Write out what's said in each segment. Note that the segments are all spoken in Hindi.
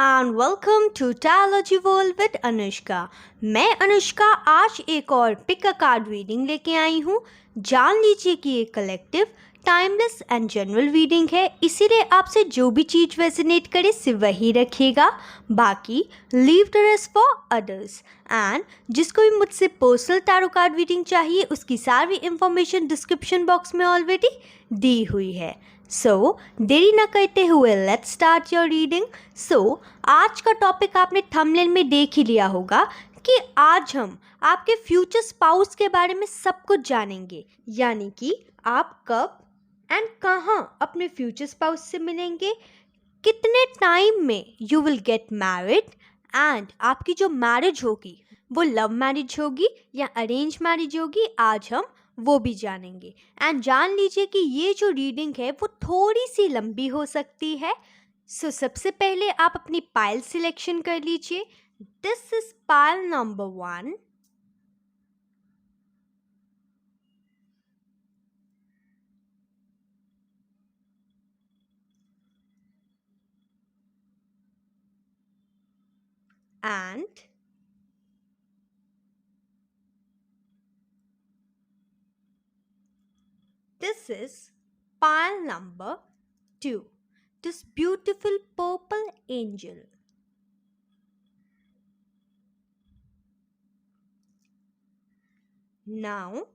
And welcome to tarology world with Anushka. मैं अनुष्का आज एक और पिक अ कार्ड रीडिंग लेके आई हूँ। जान लीजिए कि ये collective timeless and general reading है, इसीलिए आपसे जो भी चीज़ रेजोनेट करे सिर्फ वही रखिएगा, बाकी leave the rest for others. And जिसको भी मुझसे पर्सनल टैरो कार्ड रीडिंग चाहिए उसकी सारी इंफॉर्मेशन डिस्क्रिप्शन बॉक्स में ऑलरेडी दी हुई है। सो देरी ना करते हुए लेट्स स्टार्ट योर रीडिंग। आज का टॉपिक आपने थंबनेल में देख ही लिया होगा कि आज हम आपके फ्यूचर स्पाउस के बारे में सब कुछ जानेंगे, यानी कि आप कब एंड कहाँ अपने फ्यूचर स्पाउस से मिलेंगे, कितने टाइम में you will get married and आपकी जो मैरिज होगी वो लव मैरिज होगी या अरेंज मैरिज होगी, आज हम वो भी जानेंगे। एंड जान लीजिए कि ये जो रीडिंग है वो थोड़ी सी लंबी हो सकती है। सबसे पहले आप अपनी पाइल सिलेक्शन कर लीजिए। This is pile number 1। And this is pile number 2, this beautiful purple angel. Now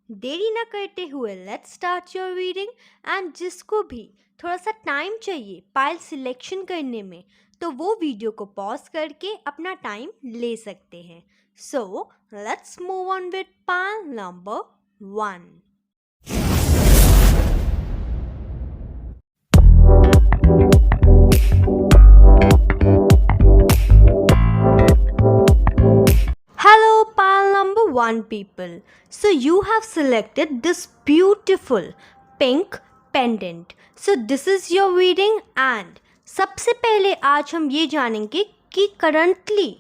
देरी ना करते हुए let's start your reading. And जिसको भी थोड़ा सा टाइम चाहिए पाइल सिलेक्शन करने में तो वो वीडियो को पॉज करके अपना टाइम ले सकते हैं। So let's move on with pile number 1। Hello, pile number 1 people. So you have selected this beautiful pink pendant. So this is your reading and सबसे पहले आज हम ये जानेंगे कि करंटली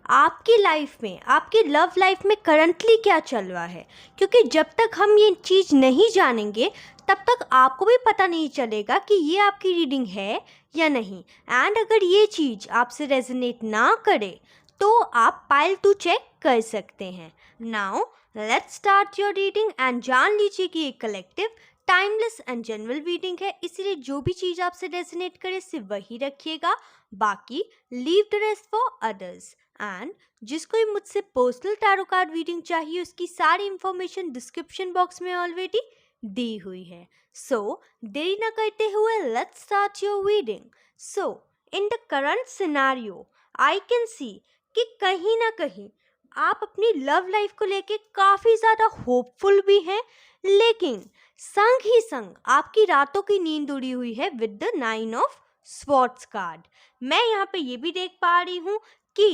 आपकी लाइफ में, आपकी लव लाइफ में करंटली क्या चल रहा है, क्योंकि जब तक हम ये चीज़ नहीं जानेंगे तब तक आपको भी पता नहीं चलेगा कि ये आपकी रीडिंग है या नहीं। एंड अगर ये चीज़ आपसे रेजोनेट ना करे तो आप पाइल 2 चेक कर सकते हैं। Now let's start your reading. And जान लीजिए कि ये collective timeless and general reading है, इसलिए जो भी चीज़ आपसे रेजोनेट करे सिर्फ वही रखिएगा, बाकी leave the rest for others. And जिसको भी मुझसे पर्सनल टैरो कार्ड रीडिंग चाहिए उसकी सारी इंफॉर्मेशन डिस्क्रिप्शन बॉक्स में ऑलरेडी दी हुई है। सो देरी ना करते हुए let's start your reading. So in the current scenario I can सी कि कहीं ना कहीं आप अपनी लव लाइफ को लेके काफ़ी ज़्यादा होपफुल भी हैं, लेकिन संग ही संग आपकी रातों की नींद उड़ी हुई है with the 9 of swords card. मैं यहाँ पे ये भी देख पा रही हूँ कि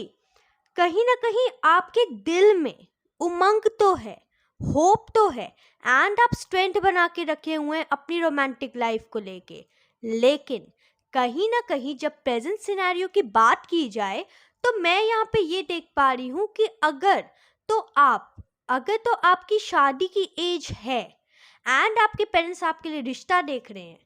कहीं ना कहीं आपके दिल में उमंग तो है, होप तो है एंड आप स्ट्रेंथ बना के रखे हुए हैं अपनी रोमांटिक लाइफ को लेके, लेकिन कहीं ना कहीं जब प्रेजेंट सिनेरियो की बात की जाए तो मैं यहाँ पे ये देख पा रही हूँ कि अगर तो आपकी शादी की एज है एंड आपके पेरेंट्स आपके लिए रिश्ता देख रहे हैं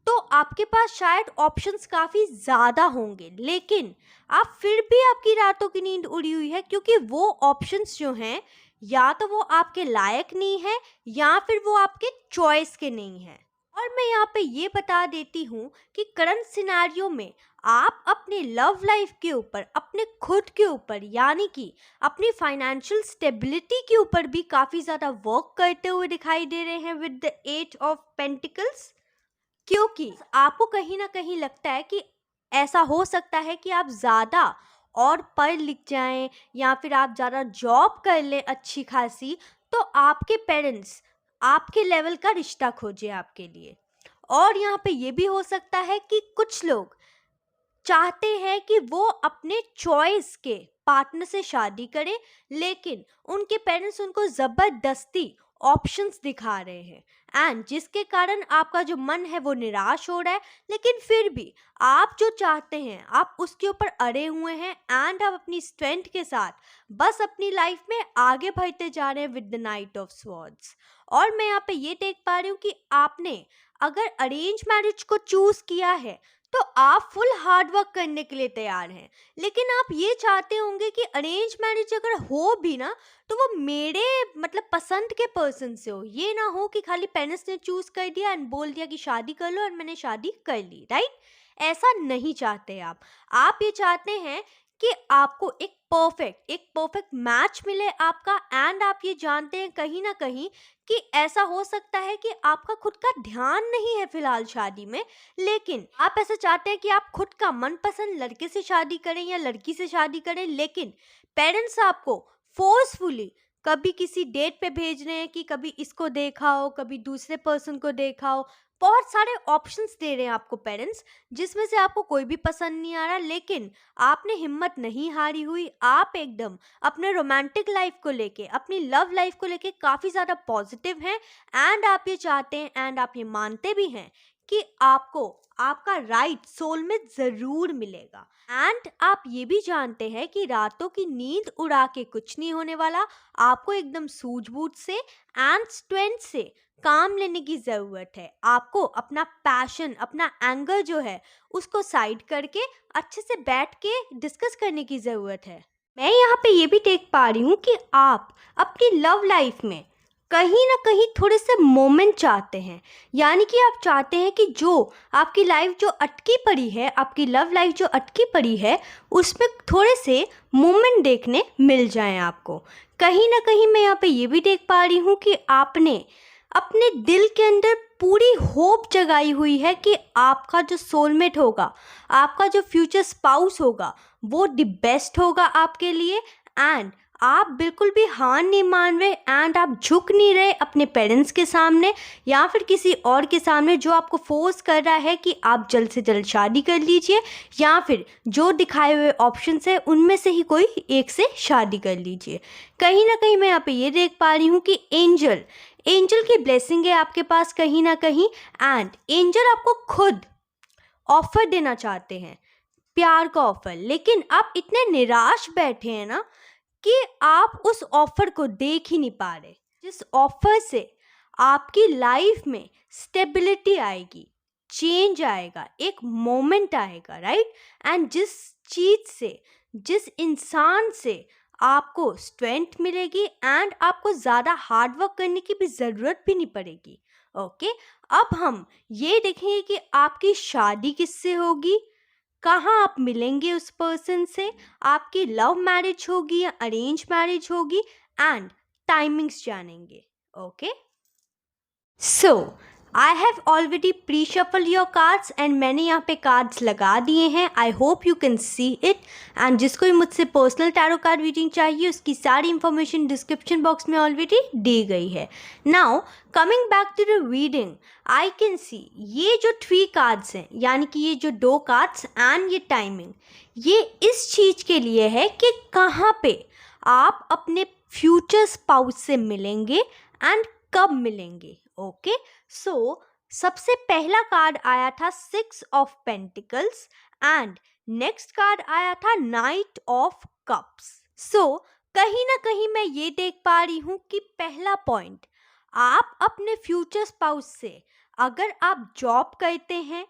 तो आपके पास शायद ऑप्शंस काफ़ी ज़्यादा होंगे, लेकिन आप फिर भी आपकी रातों की नींद उड़ी हुई है क्योंकि वो ऑप्शंस जो हैं या तो वो आपके लायक नहीं है या फिर वो आपके चॉइस के नहीं है। और मैं यहाँ पे ये बता देती हूँ कि करंट सिनेरियो में आप अपने लव लाइफ के ऊपर, अपने खुद के ऊपर, यानी कि अपनी फाइनेंशियल स्टेबिलिटी के ऊपर भी काफ़ी ज़्यादा वर्क करते हुए दिखाई दे रहे हैं विद द 8 ऑफ पेंटिकल्स, क्योंकि आपको कहीं ना कहीं लगता है कि ऐसा हो सकता है कि आप ज़्यादा और पढ़ लिख जाएं या फिर आप ज़्यादा जॉब कर लें अच्छी खासी, तो आपके पेरेंट्स आपके लेवल का रिश्ता खोजे आपके लिए। और यहाँ पे ये भी हो सकता है कि कुछ लोग चाहते हैं कि वो अपने चॉइस के पार्टनर से शादी करें, लेकिन उनके पेरेंट्स उनको ज़बरदस्ती ऑप्शंस दिखा रहे हैं एंड जिसके कारण आपका जो मन है वो निराश हो रहा है, लेकिन फिर भी आप जो चाहते हैं आप उसके ऊपर अड़े हुए हैं एंड आप अपनी स्ट्रेंथ के साथ बस अपनी लाइफ में आगे बढ़ते जा रहे हैं with the night of swords. और मैं यहाँ पे ये देख पा रही हूँ कि आपने अगर अरेंज मैरिज को चूज किया है तो आप फुल हार्ड वर्क करने के लिए तैयार हैं। लेकिन आप ये चाहते होंगे कि अरेंज मैरिज अगर हो भी ना, तो वो मेरे मतलब पसंद के पर्सन से हो। ये ना हो कि खाली पेरेंट्स ने चूज कर दिया एंड बोल दिया कि शादी कर लो और मैंने शादी कर ली, राइट? ऐसा नहीं चाहते आप ये चाहते हैं कि आपको एक परफेक्ट मैच मिले आपका। एंड आप ये जानते हैं कहीं ना कहीं कि ऐसा हो सकता है कि आपका खुद का ध्यान नहीं है फिलहाल शादी में, लेकिन आप ऐसा चाहते हैं कि आप खुद का मनपसंद लड़के से शादी करें या लड़की से शादी करें, लेकिन पेरेंट्स आपको फोर्सफुली कभी किसी डेट पे भेज रहे हैं कि कभी इसको देखा हो, कभी दूसरे पर्सन को देखा हो। बहुत सारे ऑप्शंस दे रहे हैं आपको पेरेंट्स, जिसमें से आपको कोई भी पसंद नहीं आ रहा, लेकिन आपने हिम्मत नहीं हारी हुई। आप एकदम अपने रोमांटिक लाइफ को लेके, अपनी लव लाइफ को लेके काफ़ी ज़्यादा पॉजिटिव हैं। एंड आप ये चाहते हैं एंड आप ये मानते भी हैं कि आपको आपका राइट सोलमेट ज़रूर मिलेगा। एंड आप ये भी जानते हैं कि रातों की नींद उड़ा के कुछ नहीं होने वाला। आपको एकदम सूझबूझ से एंड स्ट्रेंथ से काम लेने की ज़रूरत है। आपको अपना पैशन, अपना एंगर जो है उसको साइड करके अच्छे से बैठ के डिस्कस करने की ज़रूरत है। मैं यहाँ पे ये भी देख पा रही हूँ कि आप अपनी लव लाइफ में कहीं ना कहीं थोड़े से मोमेंट चाहते हैं। यानी कि आप चाहते हैं कि जो आपकी लाइफ जो अटकी पड़ी है, आपकी लव लाइफ जो अटकी पड़ी है, उसमें थोड़े से मोमेंट देखने मिल जाएं आपको। कहीं ना कहीं मैं यहाँ पे ये भी देख पा रही हूँ कि आपने अपने दिल के अंदर पूरी होप जगाई हुई है कि आपका जो सोलमेट होगा, आपका जो फ्यूचर स्पाउस होगा, वो द बेस्ट होगा आपके लिए। एंड आप बिल्कुल भी हार नहीं मान रहे एंड आप झुक नहीं रहे अपने पेरेंट्स के सामने या फिर किसी और के सामने जो आपको फोर्स कर रहा है कि आप जल्द से जल्द शादी कर लीजिए, या फिर जो दिखाए हुए ऑप्शंस है उनमें से ही कोई एक से शादी कर लीजिए। कहीं ना कहीं मैं यहाँ पे ये देख पा रही हूँ कि एंजल की ब्लेसिंग है आपके पास कहीं ना कहीं। एंड एंजल आपको खुद ऑफर देना चाहते हैं, प्यार का ऑफर, लेकिन आप इतने निराश बैठे हैं ना कि आप उस ऑफर को देख ही नहीं पा रहे, जिस ऑफर से आपकी लाइफ में स्टेबिलिटी आएगी, चेंज आएगा, एक मोमेंट आएगा, राइट? एंड जिस चीज से, जिस इंसान से आपको स्ट्रेंथ मिलेगी एंड आपको ज़्यादा हार्ड वर्क करने की भी ज़रूरत भी नहीं पड़ेगी। ओके, अब हम ये देखेंगे कि आपकी शादी किससे होगी, कहाँ आप मिलेंगे उस पर्सन से, आपकी लव मैरिज होगी या अरेंज मैरिज होगी, एंड टाइमिंग्स जानेंगे। Okay, so I have already pre shuffle your cards and मैंने यहाँ पे कार्ड्स लगा दिए हैं। I hope you can see it. And जिसको भी मुझसे पर्सनल टैरो कार्ड रीडिंग चाहिए उसकी सारी इंफॉर्मेशन डिस्क्रिप्शन बॉक्स में ऑलरेडी दी गई है। Now coming back to the reading, I can see ये जो 3 कार्ड्स हैं, यानी कि ये जो 2 कार्ड्स एंड ये टाइमिंग, ये इस चीज़ के लिए है कि कहाँ पे आप अपने फ्यूचर स्पाउस से मिलेंगे एंड कब मिलेंगे। ओके, सो सबसे पहला कार्ड आया था 6 of pentacles and next card आया था नाइट ऑफ कप्स। सो कहीं ना कहीं मैं ये देख पा रही हूँ कि पहला पॉइंट, आप अपने फ्यूचर स्पाउस से अगर आप जॉब करते हैं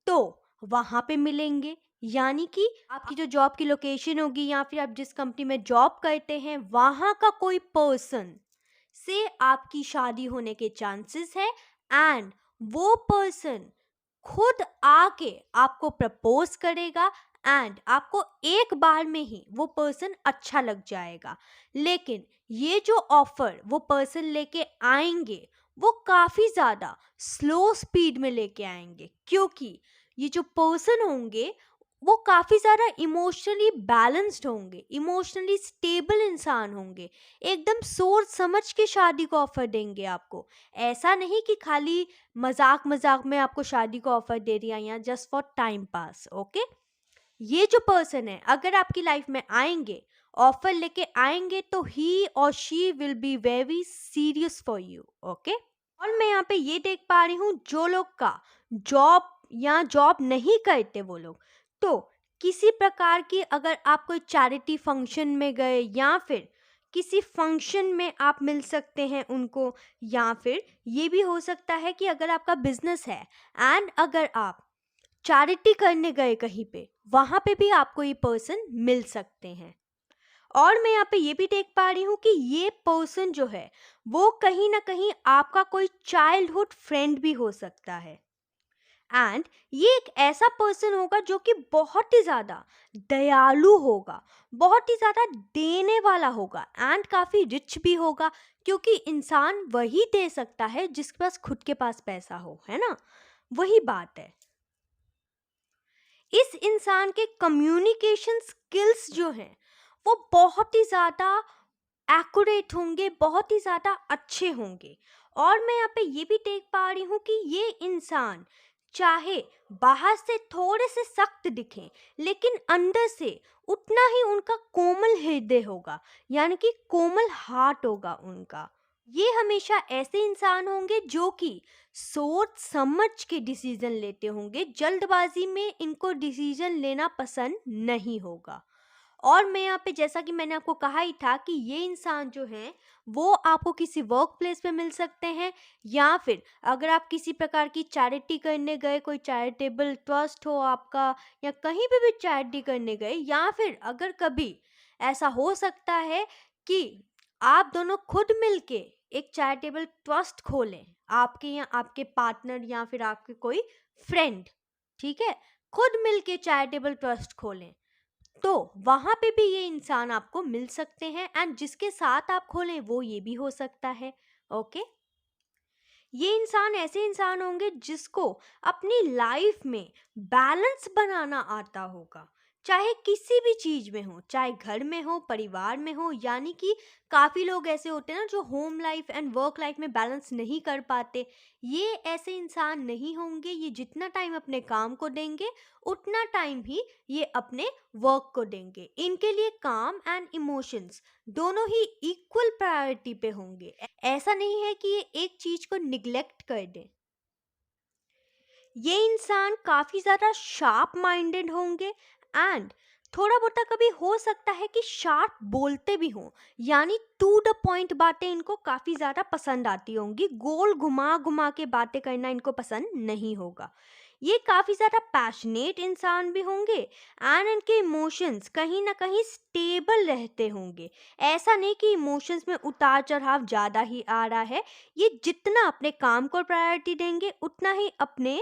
तो वहाँ पे मिलेंगे। यानी कि आपकी जो जॉब की लोकेशन होगी या फिर आप जिस कंपनी में जॉब करते हैं वहाँ का कोई पर्सन से आपकी शादी होने के चांसेस है। एंड वो पर्सन खुद आके आपको प्रपोज करेगा एंड आपको एक बार में ही वो पर्सन अच्छा लग जाएगा। लेकिन ये जो ऑफर वो पर्सन लेके आएंगे वो काफ़ी ज़्यादा स्लो स्पीड में लेके आएंगे, क्योंकि ये जो पर्सन होंगे वो काफ़ी ज़्यादा इमोशनली बैलेंस्ड होंगे, इमोशनली स्टेबल इंसान होंगे, एकदम सोच समझ के शादी को ऑफर देंगे आपको। ऐसा नहीं कि खाली मजाक मजाक में आपको शादी को ऑफर दे दिया या just for time pass. Okay, ये जो पर्सन है अगर आपकी लाइफ में आएंगे, ऑफर लेके आएंगे, तो ही और she will be very serious for you. Okay, और मैं यहाँ पे ये देख पा रही हूँ जो लोग का जॉब या जॉब नहीं करते वो लोग, तो किसी प्रकार की अगर आप कोई चैरिटी फंक्शन में गए या फिर किसी फंक्शन में आप मिल सकते हैं उनको, या फिर ये भी हो सकता है कि अगर आपका बिजनेस है एंड अगर आप चैरिटी करने गए कहीं पे, वहां पे भी आपको ये पर्सन मिल सकते हैं। और मैं यहाँ पे ये भी देख पा रही हूँ कि ये पर्सन जो है वो कहीं ना कहीं आपका कोई चाइल्डहुड फ्रेंड भी हो सकता है। एंड ये एक ऐसा पर्सन होगा जो कि बहुत ही ज़्यादा दयालु होगा, बहुत ही ज़्यादा देने वाला होगा एंड काफ़ी रिच भी होगा, क्योंकि इंसान वही दे सकता है जिसके पास खुद के पास पैसा हो, है ना? वही बात है। इस इंसान के कम्युनिकेशन स्किल्स जो हैं वो बहुत ही ज़्यादा एक्यूरेट होंगे, बहुत ही ज़्यादा अच्छे होंगे। और मैं यहाँ पे ये भी देख पा रही हूँ कि ये इंसान चाहे बाहर से थोड़े से सख्त दिखें, लेकिन अंदर से उतना ही उनका कोमल हृदय होगा, यानी कि कोमल हार्ट होगा उनका। ये हमेशा ऐसे इंसान होंगे जो कि सोच समझ के डिसीजन लेते होंगे, जल्दबाजी में इनको डिसीजन लेना पसंद नहीं होगा। और मैं यहाँ पे जैसा कि मैंने आपको कहा ही था कि ये इंसान जो हैं वो आपको किसी वर्क प्लेस पे मिल सकते हैं, या फिर अगर आप किसी प्रकार की चैरिटी करने गए, कोई चैरिटेबल ट्रस्ट हो आपका, या कहीं पे भी चैरिटी करने गए, या फिर अगर कभी ऐसा हो सकता है कि आप दोनों खुद मिलके एक चैरिटेबल ट्रस्ट खोलें, आपके या आपके पार्टनर या फिर आपके कोई फ्रेंड, ठीक है, खुद मिलके चैरिटेबल ट्रस्ट खोलें, तो वहां पे भी ये इंसान आपको मिल सकते हैं। एंड जिसके साथ आप खोलें वो ये भी हो सकता है। ओके, ये इंसान ऐसे इंसान होंगे जिसको अपनी लाइफ में बैलेंस बनाना आता होगा, चाहे किसी भी चीज में हो, चाहे घर में हो, परिवार में हो। यानी कि काफी लोग ऐसे होते हैं ना जो home life and work life में बैलेंस नहीं कर पाते। ये ऐसे इंसान नहीं होंगे। ये जितना टाइम अपने काम को देंगे उतना टाइम ही ये अपने वर्क को देंगे। इनके लिए काम एंड इमोशंस दोनों ही इक्वल प्रायोरिटी पे होंगे। ऐसा नहीं है कि ये एक चीज को निग्लेक्ट कर दे। ये इंसान काफी ज्यादा शार्प माइंडेड होंगे एंड थोड़ा बहुत कभी हो सकता है कि शार्प बोलते भी हों, यानी टू द पॉइंट बातें इनको काफी ज्यादा पसंद आती होंगी। गोल घुमा घुमा के बातें करना इनको पसंद नहीं होगा। ये काफी ज्यादा पैशनेट इंसान भी होंगे एंड इनके इमोशंस कहीं ना कहीं स्टेबल रहते होंगे। ऐसा नहीं कि इमोशंस में उतार चढ़ाव ज्यादा ही आ रहा है। ये जितना अपने काम को प्रायोरिटी देंगे उतना ही अपने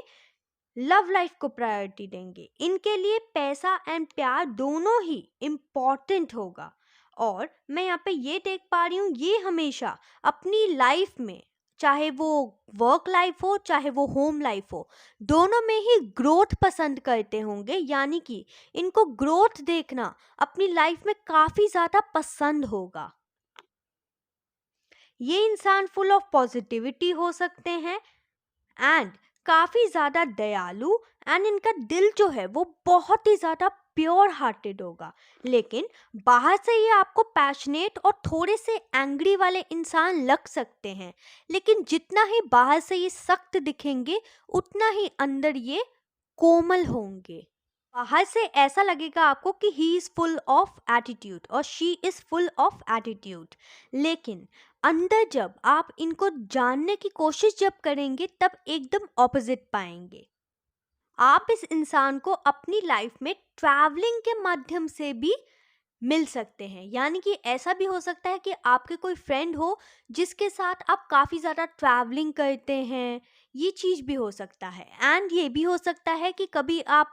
लव लाइफ को प्रायोरिटी देंगे। इनके लिए पैसा एंड प्यार दोनों ही इम्पॉर्टेंट होगा। और मैं यहाँ पे ये देख पा रही हूँ ये हमेशा अपनी लाइफ में, चाहे वो वर्क लाइफ हो चाहे वो होम लाइफ हो, दोनों में ही ग्रोथ पसंद करते होंगे। यानी कि इनको ग्रोथ देखना अपनी लाइफ में काफ़ी ज़्यादा पसंद होगा। ये इंसान फुल ऑफ पॉजिटिविटी हो सकते हैं एंड काफ़ी ज़्यादा दयालु एंड इनका दिल जो है वो बहुत ही ज़्यादा प्योर हार्टेड होगा। लेकिन बाहर से ये आपको पैशनेट और थोड़े से एंग्री वाले इंसान लग सकते हैं, लेकिन जितना ही बाहर से ये सख्त दिखेंगे उतना ही अंदर ये कोमल होंगे। बाहर से ऐसा लगेगा आपको कि he is full of attitude और she is full of attitude, लेकिन अंदर जब आप इनको जानने की कोशिश जब करेंगे तब एकदम ऑपोजिट पाएंगे। आप इस इंसान को अपनी लाइफ में ट्रैवलिंग के माध्यम से भी मिल सकते हैं। यानी कि ऐसा भी हो सकता है कि आपके कोई फ्रेंड हो जिसके साथ आप काफ़ी ज़्यादा ट्रैवलिंग करते हैं, ये चीज़ भी हो सकता है। एंड ये भी हो सकता है कि कभी आप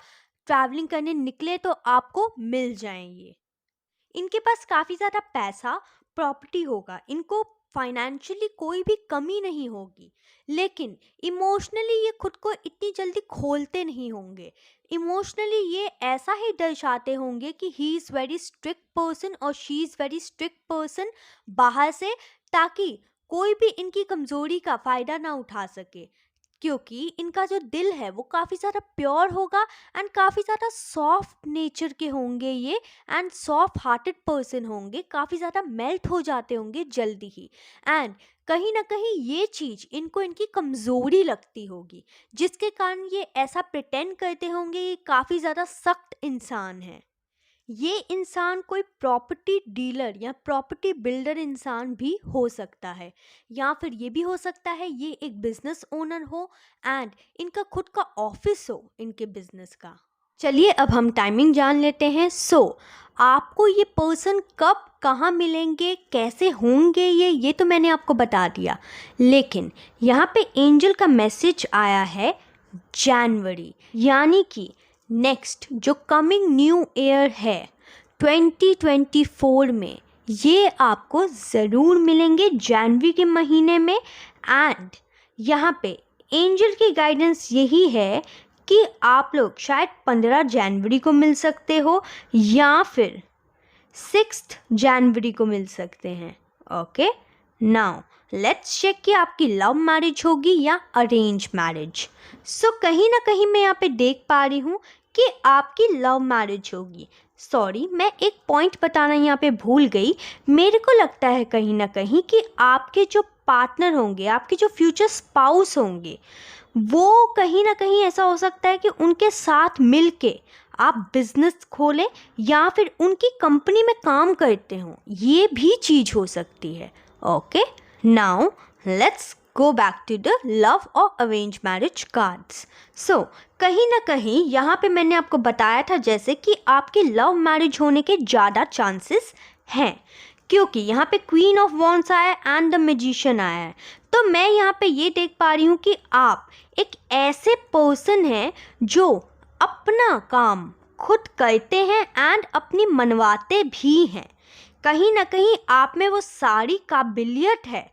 ट्रैवलिंग करने निकले तो आपको मिल जाएं ये। इनके पास काफ़ी ज़्यादा पैसा, प्रॉपर्टी होगा, इनको फाइनेंशियली कोई भी कमी नहीं होगी, लेकिन इमोशनली ये खुद को इतनी जल्दी खोलते नहीं होंगे। इमोशनली ये ऐसा ही दर्शाते होंगे कि he is very strict person और she is very strict person बाहर से, ताकि कोई भी इनकी कमज़ोरी का फ़ायदा ना उठा सके, क्योंकि इनका जो दिल है वो काफ़ी ज़्यादा प्योर होगा एंड काफ़ी ज़्यादा सॉफ्ट नेचर के होंगे ये एंड सॉफ्ट हार्टेड पर्सन होंगे, काफ़ी ज़्यादा मेल्ट हो जाते होंगे जल्दी ही। एंड कहीं ना कहीं ये चीज़ इनको इनकी कमज़ोरी लगती होगी, जिसके कारण ये ऐसा प्रिटेंड करते होंगे ये काफ़ी ज़्यादा सख्त इंसान है। ये इंसान कोई प्रॉपर्टी डीलर या प्रॉपर्टी बिल्डर इंसान भी हो सकता है, या फिर ये भी हो सकता है ये एक बिजनेस ओनर हो एंड इनका खुद का ऑफिस हो इनके बिजनेस का। चलिए अब हम टाइमिंग जान लेते हैं। आपको ये पर्सन कब कहाँ मिलेंगे, कैसे होंगे, ये तो मैंने आपको बता दिया, लेकिन यहाँ पे एंजल का मैसेज आया है जनवरी, यानी कि नेक्स्ट जो कमिंग न्यू ईयर है 2024 में, ये आपको ज़रूर मिलेंगे जनवरी के महीने में। एंड यहाँ पे एंजल की गाइडेंस यही है कि आप लोग शायद 15 जनवरी को मिल सकते हो या फिर 6 जनवरी को मिल सकते हैं। ओके, नाउ लेट्स चेक कि आपकी लव मैरिज होगी या अरेंज मैरिज। कहीं ना कहीं मैं यहाँ पे देख पा रही हूँ कि आपकी लव मैरिज होगी। सॉरी, मैं एक पॉइंट बताना यहाँ पे भूल गई। मेरे को लगता है कहीं ना कहीं कि आपके जो पार्टनर होंगे, आपके जो फ्यूचर स्पाउस होंगे, वो कहीं ना कहीं ऐसा हो सकता है कि उनके साथ मिलके आप बिजनेस खोलें या फिर उनकी कंपनी में काम करते हो, ये भी चीज़ हो सकती है। Okay, now let's go back to the love और अरेंज मैरिज कार्ड्स। कहीं ना कहीं यहाँ पे मैंने आपको बताया था जैसे कि आपकी लव मैरिज होने के ज़्यादा चांसेस हैं, क्योंकि यहाँ पे क्वीन ऑफ वॉन्ड्स आया है एंड द मैजिशियन आया है। तो मैं यहाँ पे ये देख पा रही हूँ कि आप एक ऐसे पर्सन हैं जो अपना काम खुद करते हैं एंड अपनी मनवाते भी हैं। कहीं ना कहीं आप में वो सारी काबिलियत है,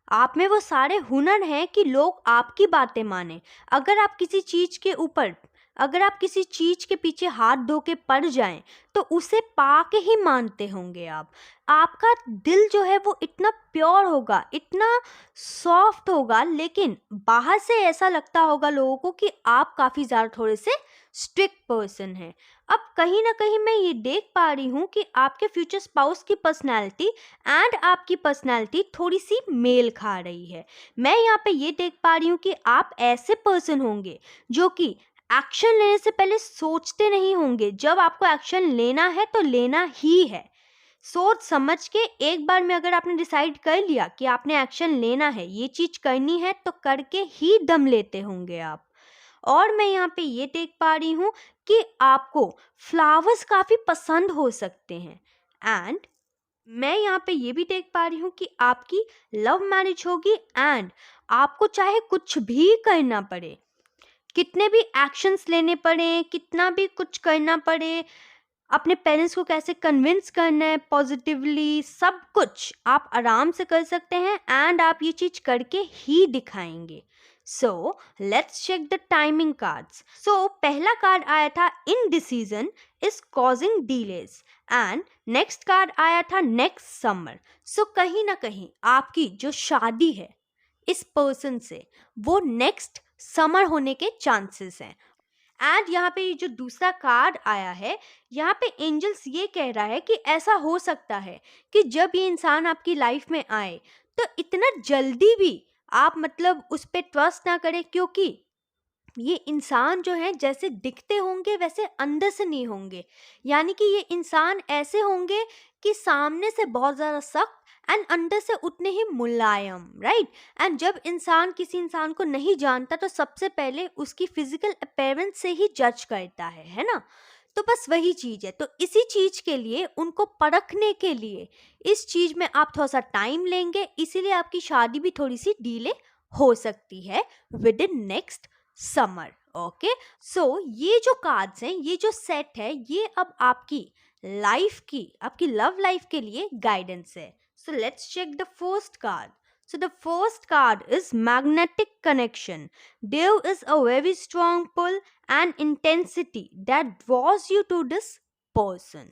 आप में वो सारे हुनर हैं कि लोग आपकी बातें माने। अगर आप किसी चीज़ के ऊपर, अगर आप किसी चीज़ के पीछे हाथ धो के पड़ जाएं तो उसे पा के ही मानते होंगे आप। आपका दिल जो है वो इतना प्योर होगा, इतना सॉफ्ट होगा, लेकिन बाहर से ऐसा लगता होगा लोगों को कि आप काफ़ी ज़्यादा थोड़े से स्ट्रिक्ट पर्सन हैं। अब कहीं ना कहीं मैं ये देख पा रही हूँ कि आपके फ्यूचर स्पाउस की पर्सनैलिटी एंड आपकी पर्सनैलिटी थोड़ी सी मेल खा रही है। मैं यहाँ पे ये देख पा रही हूँ कि आप ऐसे पर्सन होंगे जो कि एक्शन लेने से पहले सोचते नहीं होंगे। जब आपको एक्शन लेना है तो लेना ही है, सोच समझ के एक बार में अगर आपने डिसाइड कर लिया कि आपने एक्शन लेना है, ये चीज़ करनी है, तो करके ही दम लेते होंगे आप। और मैं यहाँ पे ये देख पा रही हूँ कि आपको फ्लावर्स काफ़ी पसंद हो सकते हैं। एंड मैं यहाँ पे ये भी देख पा रही हूँ कि आपकी लव मैरिज होगी एंड आपको चाहे कुछ भी करना पड़े, कितने भी एक्शंस लेने पड़े, कितना भी कुछ करना पड़े, अपने पेरेंट्स को कैसे कन्विंस करना है पॉजिटिवली, सब कुछ आप आराम से कर सकते हैं एंड आप ये चीज़ करके ही दिखाएंगे। Let's check the timing cards. पहला कार्ड आया था indecision is causing delays and next card आया था नेक्स्ट समर। कहीं ना कहीं आपकी जो शादी है इस पर्सन से, वो नेक्स्ट समर होने के चांसेस हैं। एंड यहाँ पे जो दूसरा कार्ड आया है, यहाँ पे एंजल्स ये कह रहा है कि ऐसा हो सकता है कि जब ये इंसान आपकी लाइफ में आए तो इतना जल्दी भी आप मतलब उस पर ट्रस्ट ना करें, क्योंकि ये इंसान जो है जैसे दिखते होंगे वैसे अंदर से नहीं होंगे। यानी कि ये इंसान ऐसे होंगे कि सामने से बहुत ज़्यादा सख्त एंड अंदर से उतने ही मुलायम, राइट। एंड जब इंसान किसी इंसान को नहीं जानता तो सबसे पहले उसकी फिजिकल अपीयरेंस से ही जज करता है ना। तो बस वही चीज़ है। तो इसी चीज़ के लिए, उनको परखने के लिए, इस चीज़ में आप थोड़ा सा टाइम लेंगे, इसीलिए आपकी शादी भी थोड़ी सी डिले हो सकती है with in next summer. Okay, ये जो कार्ड्स हैं, ये जो सेट है, ये अब आपकी लाइफ की, आपकी लव लाइफ के लिए गाइडेंस है। Let's check the first card. So the first card is magnetic connection. There is a very strong pull and intensity that draws you to this person.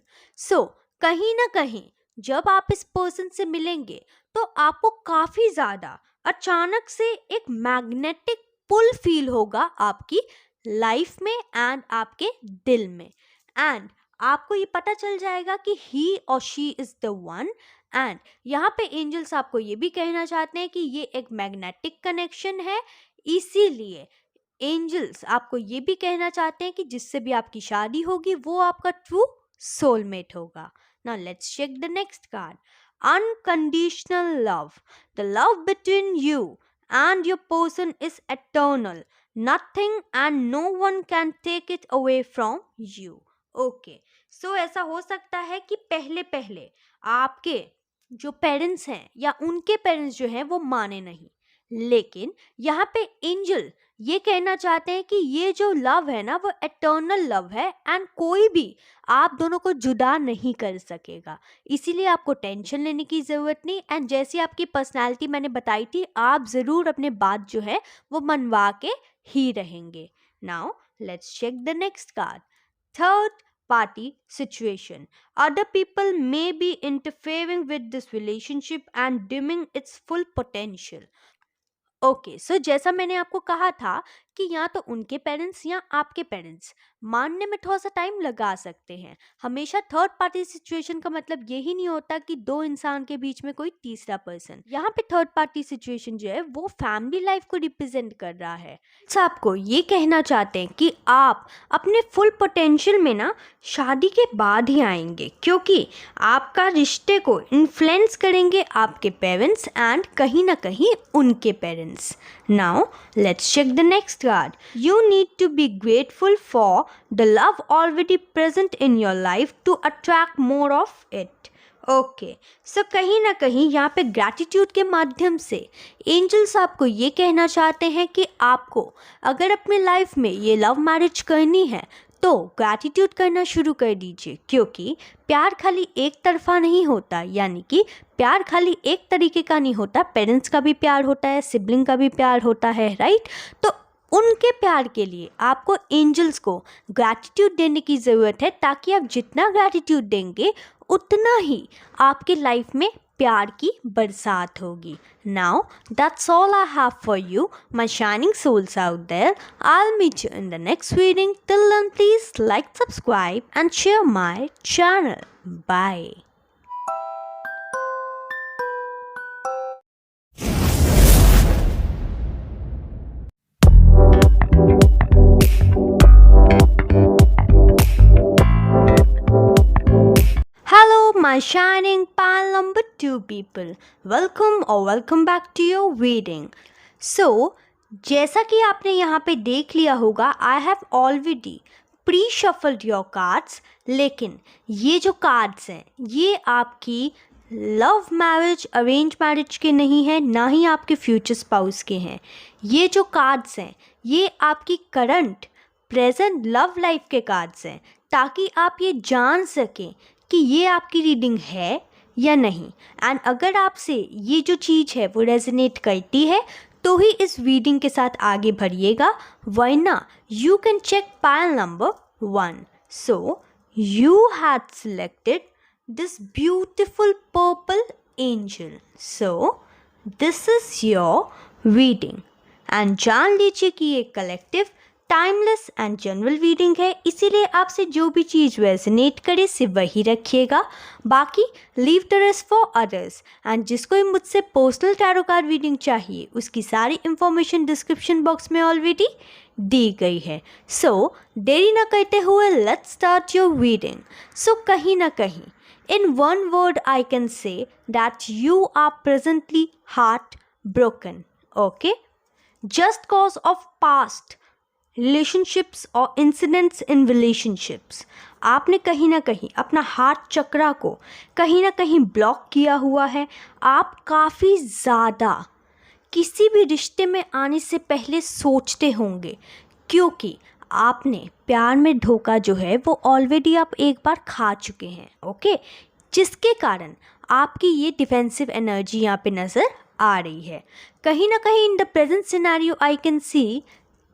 कहीं ना कहीं जब आप इस पर्सन से मिलेंगे तो आपको काफी ज्यादा अचानक से एक मैग्नेटिक पुल फील होगा आपकी लाइफ में एंड आपके दिल में। एंड आपको ये पता चल जाएगा कि ही और she is the one. And यहाँ पे एंजल्स आपको ये भी कहना चाहते हैं कि ये एक मैग्नेटिक कनेक्शन है, इसीलिए एंजल्स आपको ये भी कहना चाहते हैं कि जिससे भी आपकी शादी होगी वो आपका ट्रू soulmate होगा. Now let's check the next card. Unconditional love. The love between you and your person is eternal. Nothing and no one can take it away from you. Okay. So ऐसा हो सकता है कि पहले पहले आपके जो पेरेंट्स हैं या उनके पेरेंट्स जो हैं वो माने नहीं, लेकिन यहाँ पे एंजल ये कहना चाहते हैं कि ये जो लव है ना वो एटर्नल लव है एंड कोई भी आप दोनों को जुदा नहीं कर सकेगा. इसीलिए आपको टेंशन लेने की ज़रूरत नहीं. एंड जैसी आपकी पर्सनालिटी मैंने बताई थी, आप ज़रूर अपने बात जो है वो मनवा के ही रहेंगे. Now let's check the next card. Third party situation. Other people may be interfering with this relationship and dimming its full potential. Okay so जैसा मैंने आपको कहा था कि या तो उनके पेरेंट्स या आपके पेरेंट्स मानने में थोड़ा सा टाइम लगा सकते हैं. हमेशा थर्ड पार्टी सिचुएशन का मतलब यही नहीं होता कि दो इंसान के बीच में कोई तीसरा पर्सन. यहाँ पे थर्ड पार्टी सिचुएशन जो है वो फैमिली लाइफ को रिप्रेजेंट कर रहा है. आपको ये कहना चाहते हैं कि आप अपने फुल पोटेंशियल में ना शादी के बाद ही आएंगे, क्योंकि आपका रिश्ते को इन्फ्लुएंस करेंगे आपके पेरेंट्स एंड कहीं ना कहीं उनके parents. Now let's check the next card. You need to be grateful for the love already present in your life to attract more of it. Okay so कहीं ना कहीं यहाँ पे ग्रैटिट्यूड के माध्यम से एंजल्स आपको ये कहना चाहते हैं कि आपको अगर अपनी लाइफ में ये लव मैरिज करनी है तो ग्रैटिट्यूड करना शुरू कर दीजिए, क्योंकि प्यार खाली एक तरफा नहीं होता. यानी कि प्यार खाली एक तरीके का नहीं होता. पेरेंट्स का भी प्यार होता है, सिबलिंग का भी प्यार होता है, राइट. तो उनके प्यार के लिए आपको एंजल्स को ग्रैटिट्यूड देने की ज़रूरत है, ताकि आप जितना ग्रैटिट्यूड देंगे उतना ही आपके लाइफ में प्यार की बरसात होगी. Now that's all I have for you my shining souls out there. I'll meet you in the next reading. Till then, please like, subscribe and share my channel. Bye. My shining pile number 2 people, welcome back to your reading. So जैसा कि आपने यहाँ पे देख लिया होगा, I have already pre-shuffled your cards. लेकिन ये जो कार्ड्स हैं ये आपकी लव मैरिज अरेंज मैरिज के नहीं हैं, ना ही आपके फ्यूचर स्पाउस के हैं. ये जो कार्ड्स हैं ये आपकी करंट प्रेजेंट लव लाइफ के कार्ड्स हैं, ताकि आप ये जान सकें कि ये आपकी रीडिंग है या नहीं. एंड अगर आपसे ये जो चीज़ है वो रेजोनेट करती है तो ही इस रीडिंग के साथ आगे बढ़िएगा, वरना you can check pile number 1. So you had selected this beautiful purple angel. So this is your reading and जान लीजिए कि ये collective timeless and general reading है, इसीलिए आपसे जो भी चीज़ रेजोनेट करे सिर्फ वही रखिएगा, बाकी leave the rest for others. And जिसको भी मुझसे पर्सनल टैरो कार्ड रीडिंग चाहिए उसकी सारी इंफॉर्मेशन डिस्क्रिप्शन बॉक्स में ऑलरेडी दी गई है. सो देरी ना करते हुए let's start your reading. So कहीं ना कहीं in one word I can say that you are presently heart broken. Okay, just cause of past relationships और इंसिडेंट्स इन रिलेशनशिप्स आपने कहीं ना कहीं अपना हार्ट चक्रा को कहीं ना कहीं ब्लॉक किया हुआ है. आप काफ़ी ज़्यादा किसी भी रिश्ते में आने से पहले सोचते होंगे, क्योंकि आपने प्यार में धोखा जो है वो ऑलरेडी आप एक बार खा चुके हैं. ओके, जिसके कारण आपकी ये डिफेंसिव एनर्जी यहाँ पे नज़र आ रही है. कहीं ना कहीं in the present scenario I can सी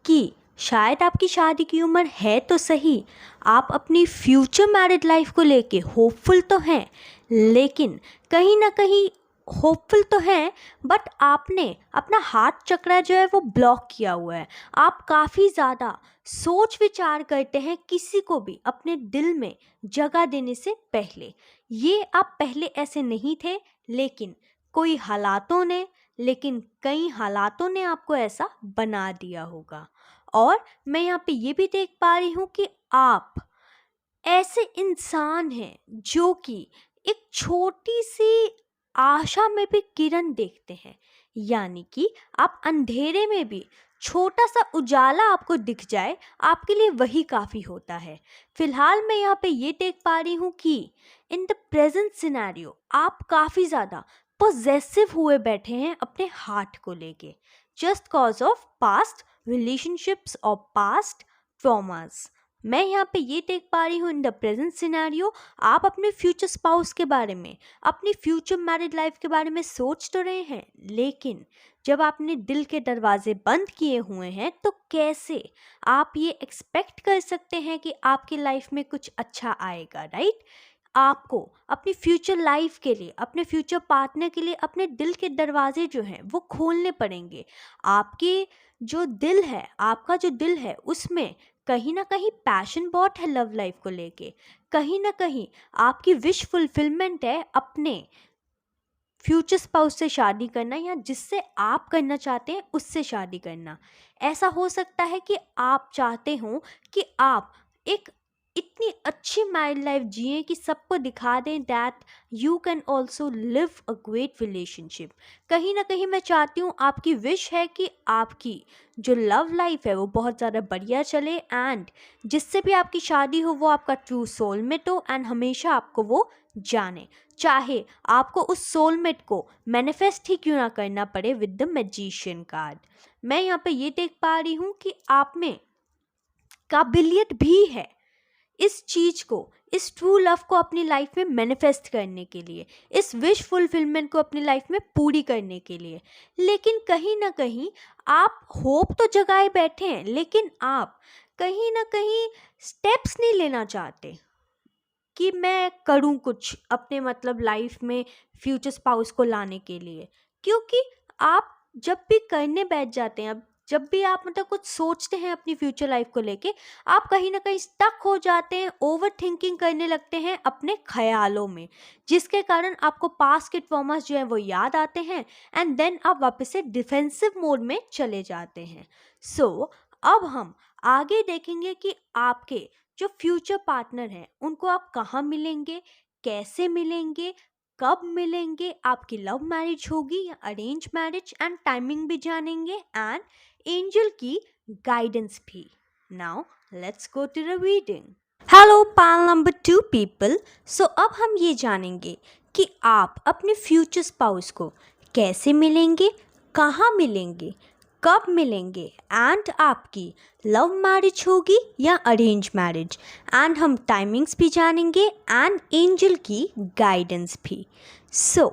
कि शायद आपकी शादी की उम्र है तो सही, आप अपनी फ्यूचर मैरिड लाइफ को लेके होपफुल तो हैं, लेकिन कहीं ना कहीं होपफुल तो हैं बट आपने अपना हार्ट चक्रा जो है वो ब्लॉक किया हुआ है. आप काफ़ी ज़्यादा सोच विचार करते हैं किसी को भी अपने दिल में जगह देने से पहले. ये आप पहले ऐसे नहीं थे, लेकिन कई हालातों ने आपको ऐसा बना दिया होगा. और मैं यहाँ पे ये भी देख पा रही हूँ कि आप ऐसे इंसान हैं जो कि एक छोटी सी आशा में भी किरण देखते हैं, यानी कि आप अंधेरे में भी छोटा सा उजाला आपको दिख जाए, आपके लिए वही काफ़ी होता है। फिलहाल मैं यहाँ पे ये देख पा रही हूँ कि इन द प्रेजेंट सिनेरियो आप काफ़ी ज़्यादा पोजेसिव हुए बैठे हैं अपने हार्ट को लेके, just cause of past relationships और पास्ट ट्रॉमास। मैं यहाँ पे ये देख पा रही हूँ इन द प्रेजेंट सिनेरियो आप अपने फ्यूचर स्पाउस के बारे में, अपनी फ्यूचर मैरिड लाइफ के बारे में सोच तो रहे हैं, लेकिन जब आपने दिल के दरवाजे बंद किए हुए हैं तो कैसे आप ये एक्सपेक्ट कर सकते हैं कि आपकी लाइफ में कुछ अच्छा आएगा, राइट? आपको अपनी फ्यूचर लाइफ के लिए, अपने फ्यूचर पार्टनर के लिए अपने दिल के दरवाजे जो हैं वो खोलने पड़ेंगे। आपके जो दिल है, आपका जो दिल है उसमें कहीं ना कहीं पैशन बहुत है लव लाइफ को लेके, कहीं ना कहीं आपकी विश फुलफिलमेंट है अपने फ्यूचर स्पाउस से शादी करना, या जिससे आप करना चाहते हैं उससे शादी करना। ऐसा हो सकता है कि आप चाहते हो कि आप एक इतनी अच्छी मैरिड लाइफ जिए कि सबको दिखा दें that you can also live a great relationship. कहीं ना कहीं मैं चाहती हूँ, आपकी विश है कि आपकी जो लव लाइफ है वो बहुत ज़्यादा बढ़िया चले, एंड जिससे भी आपकी शादी हो वो आपका ट्रू सोलमेट हो एंड हमेशा आपको वो जाने, चाहे आपको उस सोलमेट को मैनिफेस्ट ही क्यों ना करना पड़े विद द मैजिशियन कार्ड। मैं यहाँ पे ये देख पा रही हूँ कि आप में काबिलियत भी है इस चीज को, इस ट्रू लव को अपनी लाइफ में मैनिफेस्ट करने के लिए, इस विश फुलफिलमेंट को अपनी लाइफ में पूरी करने के लिए। लेकिन कहीं ना कहीं आप होप तो जगाए बैठे हैं, लेकिन आप कहीं ना कहीं स्टेप्स नहीं लेना चाहते कि मैं करूं कुछ अपने मतलब लाइफ में फ्यूचर स्पाउस को लाने के लिए। क्योंकि आप जब भी करने बैठ जाते हैं, अब जब भी आप मतलब कुछ सोचते हैं अपनी फ्यूचर लाइफ को लेके, आप कहीं ना कहीं स्टक हो जाते हैं, ओवर थिंकिंग करने लगते हैं अपने ख्यालों में, जिसके कारण आपको पास्ट के ट्रॉमास जो है वो याद आते हैं, एंड देन आप वापस से डिफेंसिव मोड में चले जाते हैं। सो अब हम आगे देखेंगे कि आपके जो फ्यूचर पार्टनर हैं उनको आप कहाँ मिलेंगे, कैसे मिलेंगे, कब मिलेंगे, आपकी लव मैरिज होगी या अरेंज मैरिज, एंड टाइमिंग भी जानेंगे, एंड एंजल की गाइडेंस भी। Now let's go to the reading. Hello pile number 2 people. So अब हम ये जानेंगे कि आप अपने फ्यूचर स्पाउस को कैसे मिलेंगे, कहाँ मिलेंगे, कब मिलेंगे, एंड आपकी लव मैरिज होगी या अरेंज मैरिज, एंड हम टाइमिंग्स भी जानेंगे एंड एंजल की गाइडेंस भी। So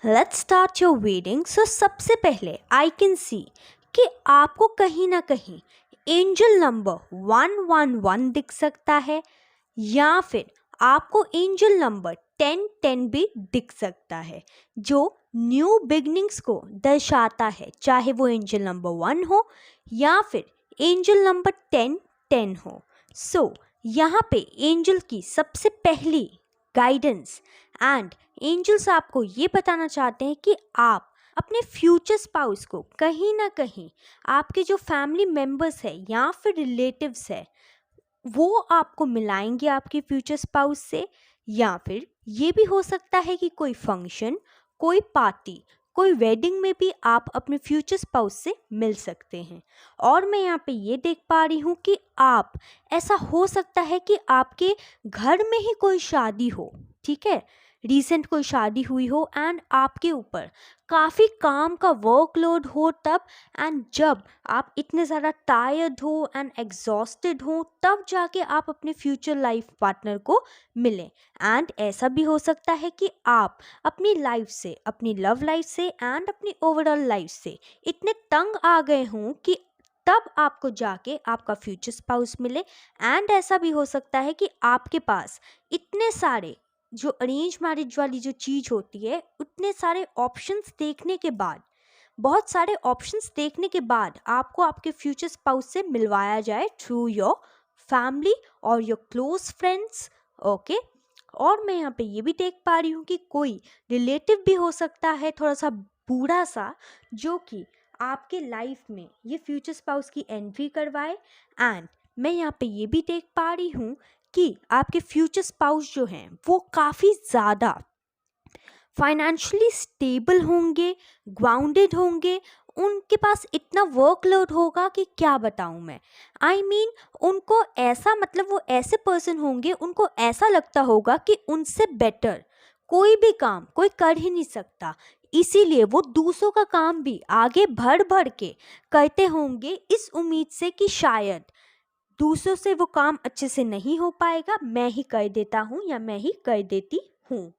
let's start your reading. So सबसे पहले आई कैन सी कि आपको कहीं ना कहीं एंजल नंबर 111 दिख सकता है, या फिर आपको एंजल नंबर 1010 भी दिख सकता है, जो न्यू बिगनिंग्स को दर्शाता है, चाहे वो एंजल नंबर 1 हो या फिर एंजल नंबर 1010 हो। सो यहाँ पे एंजल की सबसे पहली गाइडेंस एंड एंजल्स आपको ये बताना चाहते हैं कि आप अपने फ्यूचर स्पाउस को कहीं ना कहीं आपके जो फैमिली मेम्बर्स है या फिर रिलेटिव्स है वो आपको मिलाएंगे आपके फ्यूचर स्पाउस से, या फिर ये भी हो सकता है कि कोई फंक्शन, कोई पार्टी, कोई वेडिंग में भी आप अपने फ्यूचर स्पाउस से मिल सकते हैं। और मैं यहाँ पे ये देख पा रही हूँ कि आप, ऐसा हो सकता है कि आपके घर में ही कोई शादी हो, ठीक है, रिसेंट कोई शादी हुई हो एंड आपके ऊपर काफ़ी काम का वर्कलोड हो तब, एंड जब आप इतने ज़्यादा टायर्ड हो एंड एग्जॉस्टेड हो तब जाके आप अपने फ्यूचर लाइफ पार्टनर को मिलें। एंड ऐसा भी हो सकता है कि आप अपनी लाइफ से, अपनी लव लाइफ से एंड अपनी ओवरऑल लाइफ से इतने तंग आ गए हों कि तब आपको जाके आपका फ्यूचर स्पाउस मिले। एंड ऐसा भी हो सकता है कि आपके पास इतने सारे जो अरेंज मैरिज वाली जो चीज़ होती है, उतने सारे ऑप्शंस देखने के बाद, बहुत सारे ऑप्शंस देखने के बाद आपको आपके फ्यूचर स्पाउस से मिलवाया जाए थ्रू योर फैमिली और योर क्लोज फ्रेंड्स। ओके, और मैं यहाँ पे ये भी देख पा रही हूँ कि कोई रिलेटिव भी हो सकता है थोड़ा सा बूढ़ा सा, जो कि आपके लाइफ में ये फ्यूचर स्पाउस की एंट्री करवाए। एंड मैं यहाँ पे ये भी देख पा रही हूँ आपके फ्यूचर स्पाउस जो हैं वो काफ़ी ज़्यादा फाइनेंशियली स्टेबल होंगे, ग्राउंडेड होंगे, उनके पास इतना वर्कलोड होगा कि क्या बताऊं मैं। आई मीन उनको ऐसा, मतलब वो ऐसे पर्सन होंगे, उनको ऐसा लगता होगा कि उनसे बेटर कोई भी काम कोई कर ही नहीं सकता, इसीलिए वो दूसरों का काम भी आगे बढ़ बढ़ के करते होंगे इस उम्मीद से कि शायद दूसरों से वो काम अच्छे से नहीं हो पाएगा, मैं ही कर देता हूँ या मैं ही कर देती हूँ।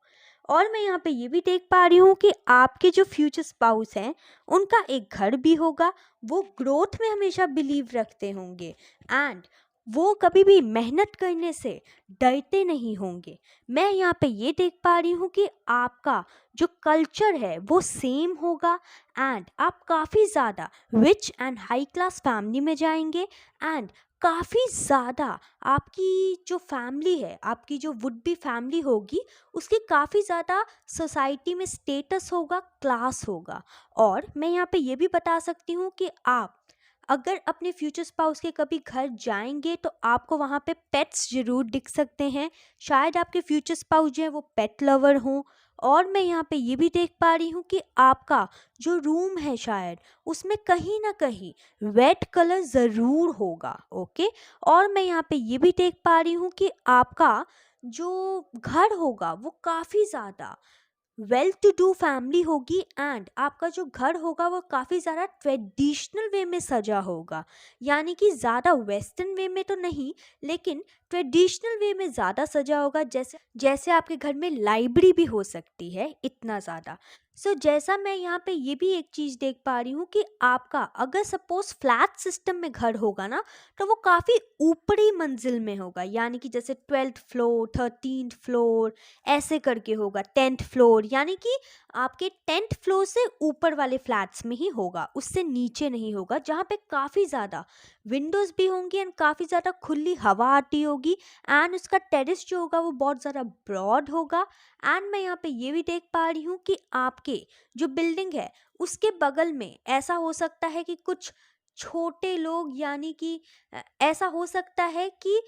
और मैं यहाँ पे ये भी देख पा रही हूँ कि आपके जो फ्यूचर स्पाउस हैं उनका एक घर भी होगा, वो ग्रोथ में हमेशा बिलीव रखते होंगे एंड वो कभी भी मेहनत करने से डरते नहीं होंगे। मैं यहाँ पे ये देख पा रही हूँ कि आपका जो कल्चर है वो सेम होगा एंड आप काफ़ी ज़्यादा rich and high class family में जाएंगे एंड काफ़ी ज़्यादा आपकी जो फैमिली है, आपकी जो वुड बी फैमिली होगी, उसकी काफ़ी ज़्यादा सोसाइटी में स्टेटस होगा, क्लास होगा। और मैं यहाँ पे ये भी बता सकती हूँ कि आप अगर अपने फ्यूचर स्पाउस के कभी घर जाएंगे तो आपको वहाँ पे पेट्स ज़रूर दिख सकते हैं, शायद आपके फ्यूचर स्पाउस जो है वो पेट लवर हों। और मैं यहाँ पे ये भी देख पा रही हूँ कि आपका जो रूम है शायद उसमें कहीं ना कहीं रेड कलर ज़रूर होगा, ओके। और मैं यहाँ पे ये भी देख पा रही हूँ कि आपका जो घर होगा वो काफ़ी ज़्यादा वेल टू डू फैमिली होगी एंड आपका जो घर होगा वो काफ़ी ज़्यादा ट्रेडिशनल वे में सजा होगा, यानी कि ज़्यादा वेस्टर्न वे में तो नहीं लेकिन ट्रेडिशनल वे में ज़्यादा सजा होगा। जैसे जैसे आपके घर में लाइब्रेरी भी हो सकती है, इतना ज़्यादा। सो जैसा मैं यहाँ पे ये भी एक चीज़ देख पा रही हूँ कि आपका अगर सपोज फ्लैट सिस्टम में घर होगा ना तो वो काफ़ी ऊपरी मंजिल में होगा, यानी कि जैसे 12th फ्लोर, 13th फ्लोर ऐसे करके होगा, 10th फ्लोर, यानी कि आपके 10th फ्लोर से ऊपर वाले फ्लैट्स में ही होगा, उससे नीचे नहीं होगा, जहाँ पे काफ़ी ज़्यादा विंडोज़ भी होंगी एंड काफ़ी ज़्यादा खुली हवा आती होगी एंड उसका टेरेस जो होगा वो बहुत ज़्यादा ब्रॉड होगा। एंड मैं यहाँ पे ये भी देख पा रही हूँ कि आपके जो बिल्डिंग है उसके बगल में ऐसा हो सकता है कि कुछ छोटे लोग, यानी कि ऐसा हो सकता है कि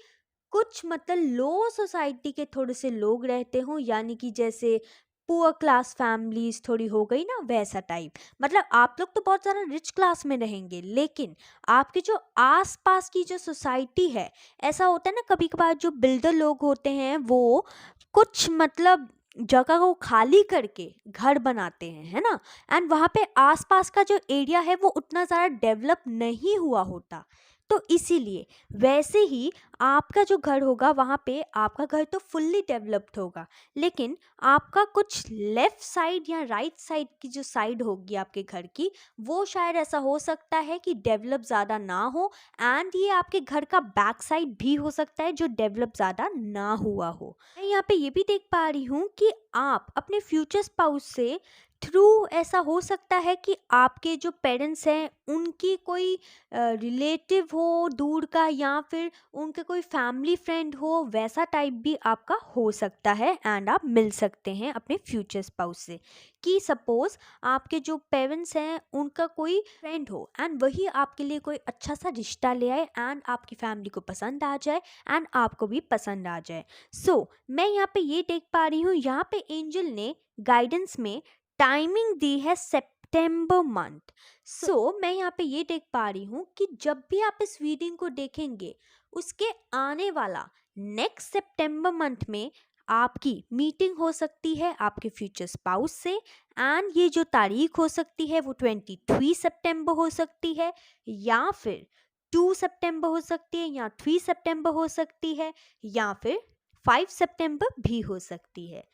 कुछ मतलब लो सोसाइटी के थोड़े से लोग रहते हों, यानी कि जैसे पुअर क्लास फैमिलीज थोड़ी हो गई ना, वैसा टाइप। मतलब आप लोग तो बहुत ज़्यादा रिच क्लास में रहेंगे लेकिन आपके जो आस पास की जो सोसाइटी है, ऐसा होता है ना कभी कभार जो बिल्डर लोग होते हैं वो कुछ मतलब जगह को खाली करके घर बनाते हैं, है ना। एंड वहाँ पे आसपास का जो एरिया है वो उतना ज़्यादा डेवलप नहीं हुआ होता, तो इसीलिए वैसे ही आपका जो घर होगा वहाँ पे आपका घर तो फुल्ली डेवलप्ड होगा लेकिन आपका कुछ लेफ्ट साइड या राइट साइड की जो साइड होगी आपके घर की, वो शायद ऐसा हो सकता है कि डेवलप ज़्यादा ना हो एंड ये आपके घर का बैक साइड भी हो सकता है जो डेवलप ज़्यादा ना हुआ हो। मैं यहाँ पे ये भी देख पा रही हूँ कि आप अपने फ्यूचर स्पाउस से थ्रू, ऐसा हो सकता है कि आपके जो पेरेंट्स हैं उनकी कोई रिलेटिव हो दूर का या फिर उनके कोई फैमिली फ्रेंड हो, वैसा टाइप भी आपका हो सकता है एंड आप मिल सकते हैं अपने फ्यूचर स्पाउस से। कि सपोज आपके जो पेरेंट्स हैं उनका कोई फ्रेंड हो एंड वही आपके लिए कोई अच्छा सा रिश्ता ले आए एंड आपकी फैमिली को पसंद आ जाए एंड आपको भी पसंद आ जाए। सो मैं यहाँ पे ये देख पा रही हूँ, यहाँ पे एंजल ने गाइडेंस में टाइमिंग दी है सितंबर मंथ। सो मैं यहाँ पे ये देख पा रही हूँ कि जब भी आप इस रीडिंग को देखेंगे उसके आने वाला नेक्स्ट सितंबर मंथ में आपकी मीटिंग हो सकती है आपके फ्यूचर स्पाउस से एंड ये जो तारीख हो सकती है वो 23 सितंबर हो सकती है या फिर 2 सितंबर हो सकती है या 3 सितंबर हो सकती है या फिर 5 सितंबर भी हो सकती है।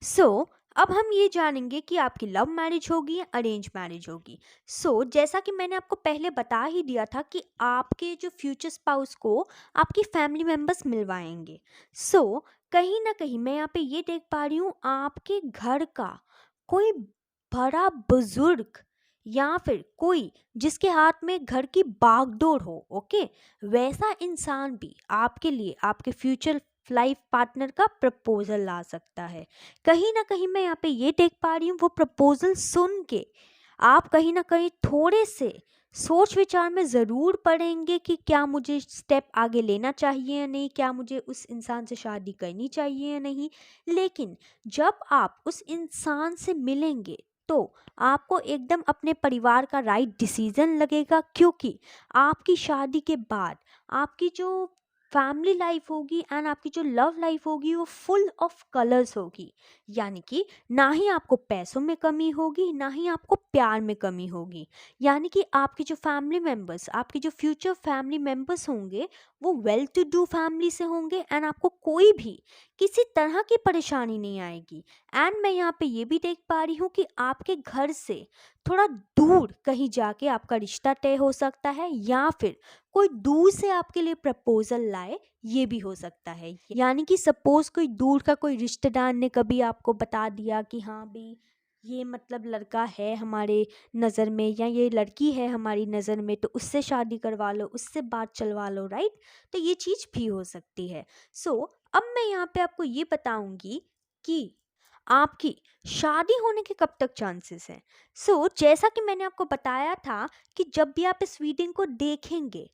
सो अब हम ये जानेंगे कि आपकी लव मैरिज होगी या अरेंज मैरिज होगी। जैसा कि मैंने आपको पहले बता ही दिया था कि आपके जो फ्यूचर स्पाउस को आपकी फैमिली मेम्बर्स मिलवाएंगे। कहीं ना कहीं मैं यहाँ पे ये देख पा रही हूँ आपके घर का कोई बड़ा बुजुर्ग या फिर कोई जिसके हाथ में घर की बागडोर हो, ओके, वैसा इंसान भी आपके लिए आपके फ्यूचर लाइफ पार्टनर का प्रपोजल ला सकता है। कहीं ना कहीं मैं यहाँ पे ये देख पा रही हूँ वो प्रपोजल सुन के आप कहीं ना कहीं थोड़े से सोच विचार में ज़रूर पड़ेंगे कि क्या मुझे स्टेप आगे लेना चाहिए या नहीं, क्या मुझे उस इंसान से शादी करनी चाहिए या नहीं। लेकिन जब आप उस इंसान से मिलेंगे तो आपको एकदम अपने परिवार का राइट डिसीजन लगेगा, क्योंकि आपकी शादी के बाद आपकी जो फैमिली लाइफ होगी एंड आपकी जो लव लाइफ होगी वो फुल ऑफ कलर्स होगी। यानी कि ना ही आपको पैसों में कमी होगी, ना ही आपको प्यार में कमी होगी। यानी कि आपके जो फैमिली मेंबर्स, आपके जो फ्यूचर फैमिली मेंबर्स होंगे, वो वेल टू डू फैमिली से होंगे एंड आपको कोई भी किसी तरह की परेशानी नहीं आएगी। एंड मैं यहाँ पे ये भी देख पा रही हूँ कि आपके घर से थोड़ा दूर कहीं जाके आपका रिश्ता तय हो सकता है, या फिर कोई दूर से आपके लिए प्रपोजल लाए, ये भी हो सकता है। यानी कि सपोज कोई दूर का कोई रिश्तेदार ने कभी आपको बता दिया कि हाँ भी ये मतलब लड़का है हमारे नज़र में, या ये लड़की है हमारी नज़र में, तो उससे शादी करवा लो, उससे बात चलवा लो, राइट। तो ये चीज़ भी हो सकती है। सो अब मैं यहाँ पे आपको ये बताऊंगी कि आपकी शादी होने के कब तक चांसेस हैं। सो जैसा कि मैंने आपको बताया था कि जब भी आप इस वीडियो को देखेंगे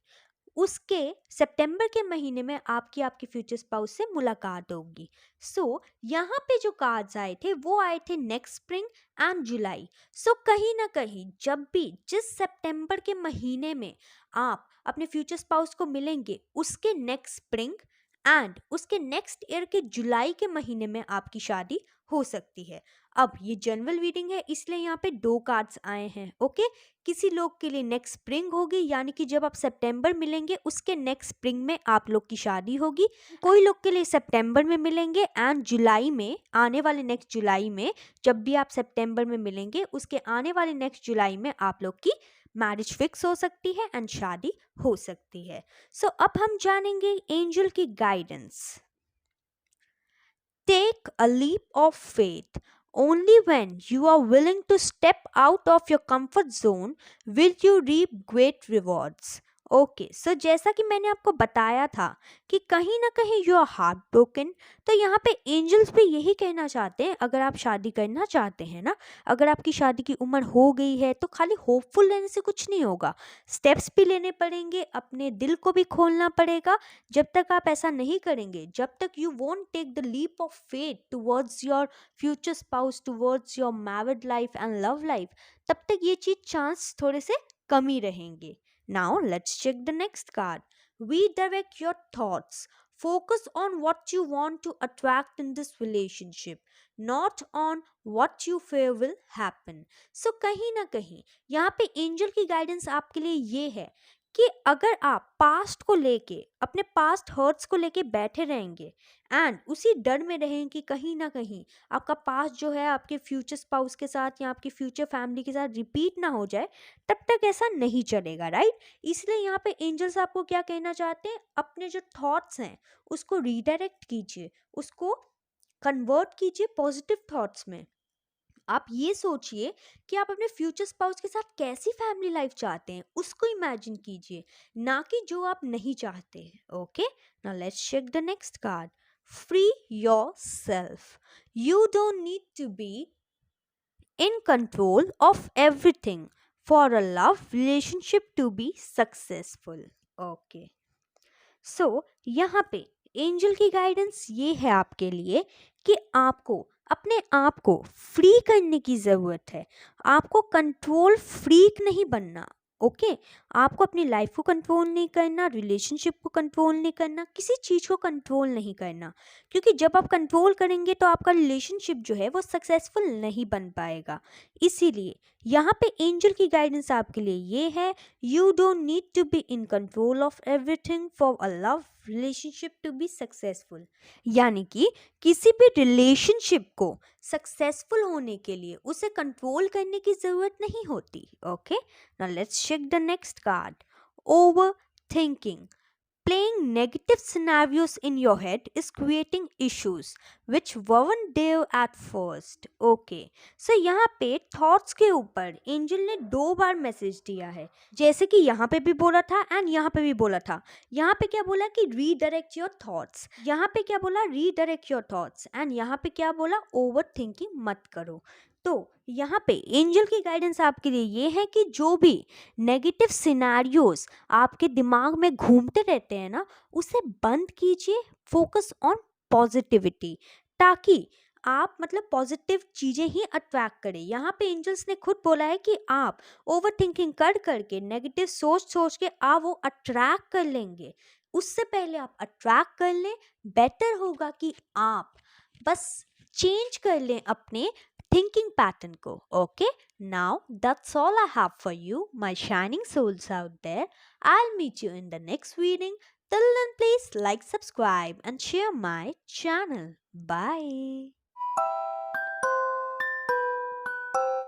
उसके सितंबर के महीने में आपकी आपके फ्यूचर स्पाउस से मुलाकात होगी। सो यहाँ पे जो कार्ड्स आए थे वो आए थे नेक्स्ट स्प्रिंग एंड जुलाई। सो कहीं ना कहीं जब भी जिस सितंबर के महीने में आप अपने फ्यूचर स्पाउस को मिलेंगे, उसके नेक्स्ट स्प्रिंग एंड उसके नेक्स्ट ईयर के जुलाई के महीने में आपकी शादी हो सकती है। अब ये जनरल रीडिंग है, इसलिए यहाँ पे 2 कार्ड्स आए हैं। ओके, किसी लोग के लिए नेक्स्ट स्प्रिंग होगी, यानी कि जब आप सितंबर मिलेंगे उसके नेक्स्ट स्प्रिंग में आप लोग की शादी होगी। कोई लोग के लिए सितंबर में मिलेंगे एंड जुलाई में, आने वाले नेक्स्ट जुलाई में, जब भी आप सितंबर में मिलेंगे उसके आने वाले नेक्स्ट जुलाई में आप लोग की मैरिज फिक्स हो सकती है एंड शादी हो सकती है। सो अब हम जानेंगे एंजल की guidance. Take a leap of faith. Only when you are willing to step out of your comfort zone will you reap great rewards. Okay, so जैसा कि मैंने आपको बताया था कि कहीं ना कहीं यू आर हार्ट ब्रोकन, तो यहाँ पे एंजल्स भी यही कहना चाहते हैं, अगर आप शादी करना चाहते हैं ना, अगर आपकी शादी की उम्र हो गई है, तो खाली होपफुल रहने से कुछ नहीं होगा। स्टेप्स भी लेने पड़ेंगे, अपने दिल को भी खोलना पड़ेगा। जब तक आप ऐसा नहीं करेंगे, जब तक you won't take the leap of faith towards your future spouse, towards your married life and love life, तब तक ये चीज चांस थोड़े से कम ही रहेंगे। Now let's check the next card. Redirect your thoughts. Focus on what you want to attract in this relationship, not on what you fear will happen. So कहीं ना कहीं यहाँ पे एंजल की गाइडेंस आपके लिए ये है कि अगर आप पास्ट को लेके, अपने पास्ट हर्ट्स को लेके बैठे रहेंगे एंड उसी डर में रहेंगे कि कहीं ना कहीं आपका पास्ट जो है आपके फ्यूचर स्पाउस के साथ या आपकी फ्यूचर फैमिली के साथ रिपीट ना हो जाए, तब तक ऐसा नहीं चलेगा, राइट। इसलिए यहाँ पे एंजल्स आपको क्या कहना चाहते हैं, अपने जो थॉट्स हैं उसको रीडायरेक्ट कीजिए, उसको कन्वर्ट कीजिए पॉजिटिव थॉट्स में। आप ये सोचिए कि आप अपने फ्यूचर स्पाउस के साथ कैसी फैमिली लाइफ चाहते हैं, उसको इमेजिन कीजिए, ना कि जो आप नहीं चाहते। Okay, now let's check the next card. Free yourself. You don't need to be in control of everything for a love relationship to be successful. Okay. सो यहाँ पे एंजल की गाइडेंस ये है आपके लिए कि आपको अपने आप को फ्री करने की ज़रूरत है। आपको कंट्रोल फ्रीक नहीं बनना। ओके, आपको अपनी लाइफ को कंट्रोल नहीं करना, रिलेशनशिप को कंट्रोल नहीं करना, किसी चीज़ को कंट्रोल नहीं करना, क्योंकि जब आप कंट्रोल करेंगे तो आपका रिलेशनशिप जो है वो सक्सेसफुल नहीं बन पाएगा। इसीलिए यहाँ पे एंजल की गाइडेंस आपके लिए ये है, you don't need to be in control of everything for a love relationship to be successful. यानी कि किसी भी रिलेशनशिप को सक्सेसफुल होने के लिए उसे कंट्रोल करने की जरूरत नहीं होती। Okay, now let's check the next card. Over thinking. Playing negative scenarios in your head is creating issues which weren't there at first. Okay, so यहाँ पे thoughts के ऊपर एंजल ने 2 बार मैसेज दिया है, जैसे कि यहाँ पे भी बोला था एंड यहाँ पे भी बोला था। यहाँ पे क्या बोला कि रीडायरेक्ट योर थॉट्स, यहाँ पे क्या बोला रीडायरेक्ट योर थॉट्स, एंड यहाँ पे क्या बोला ओवर थिंकिंग मत करो। तो यहाँ पे एंजल की गाइडेंस आपके लिए ये है कि जो भी नेगेटिव सिनेरियोज आपके दिमाग में घूमते रहते हैं ना, उसे बंद कीजिए, फोकस ऑन पॉजिटिविटी, ताकि आप मतलब पॉजिटिव चीजें ही अट्रैक्ट करें। यहाँ पे एंजल्स ने खुद बोला है कि आप ओवर थिंकिंग कर करके, नेगेटिव सोच सोच के आप वो अट्रैक्ट कर लेंगे। उससे पहले आप अट्रैक्ट कर लें, बेटर होगा कि आप बस चेंज कर लें अपने thinking pattern ko. Okay, now that's all I have for you, my shining souls out there. I'll meet you in the next reading. Till then, please like, subscribe, and share my channel. Bye.